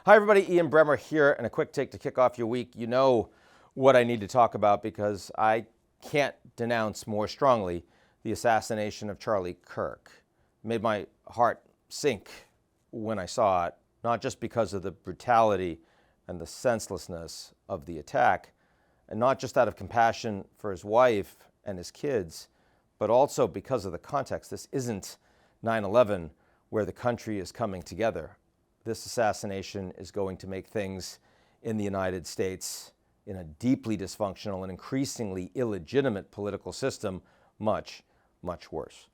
Hi everybody, Ian Bremmer here, and a quick take to kick off your week. You know what I need to talk about because I can't denounce more strongly the assassination of Charlie Kirk. It made my heart sink when I saw it, not just because of the brutality and the senselessness of the attack, and not just out of compassion for his wife and his kids, but also because of the context. This isn't 9/11 where the country is coming together. This assassination is going to make things in the United States, in a deeply dysfunctional and increasingly illegitimate political system, much, much worse.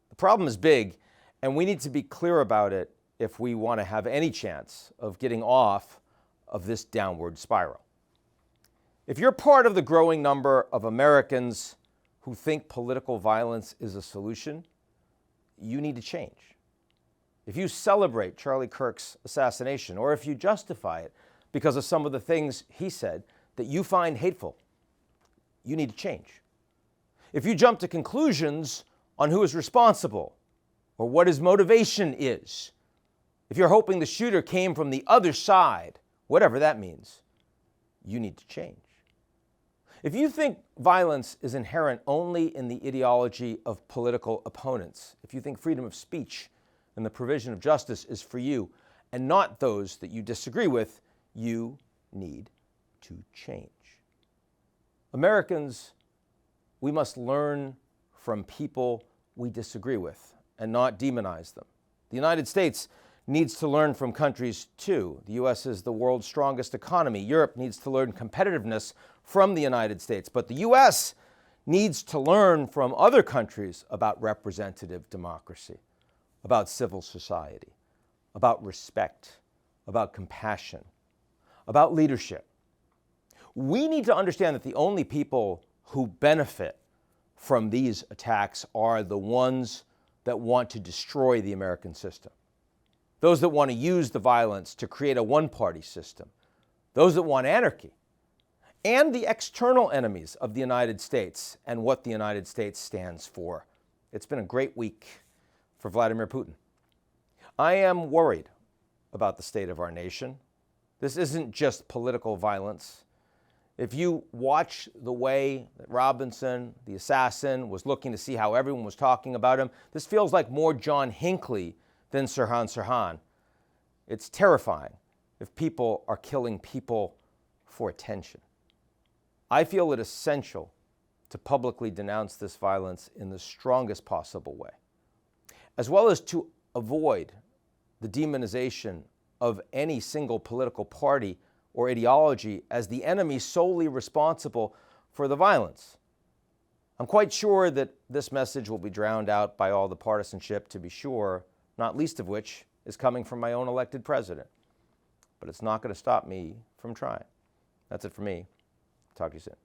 The problem is big, and we need to be clear about it if we want to have any chance of getting off of this downward spiral. If you're part of the growing number of Americans who think political violence is a solution, you need to change. If you celebrate Charlie Kirk's assassination, or if you justify it because of some of the things he said that you find hateful, you need to change. If you jump to conclusions on who is responsible or what his motivation is, if you're hoping the shooter came from the other side, whatever that means, you need to change. If you think violence is inherent only in the ideology of political opponents, if you think freedom of speech and the provision of justice is for you and not those that you disagree with, you need to change. Americans, we must learn from people we disagree with and not demonize them. The United States needs to learn from countries too. The U.S. is the world's strongest economy. Europe needs to learn competitiveness from the United States. But the U.S. needs to learn from other countries about representative democracy, about civil society, about respect, about compassion, about leadership. We need to understand that the only people who benefit from these attacks are the ones that want to destroy the American system. Those that want to use the violence to create a one-party system. Those that want anarchy. And the external enemies of the United States and what the United States stands for. It's been a great week for Vladimir Putin. I am worried about the state of our nation. This isn't just political violence. If you watch the way that Robinson, the assassin, was looking to see how everyone was talking about him, this feels like more John Hinckley than Sirhan Sirhan. It's terrifying if people are killing people for attention. I feel it essential to publicly denounce this violence in the strongest possible way, as well as to avoid the demonization of any single political party or ideology as the enemy solely responsible for the violence. I'm quite sure that this message will be drowned out by all the partisanship, to be sure, not least of which is coming from my own elected president. But it's not going to stop me from trying. That's it for me. Talk to you soon.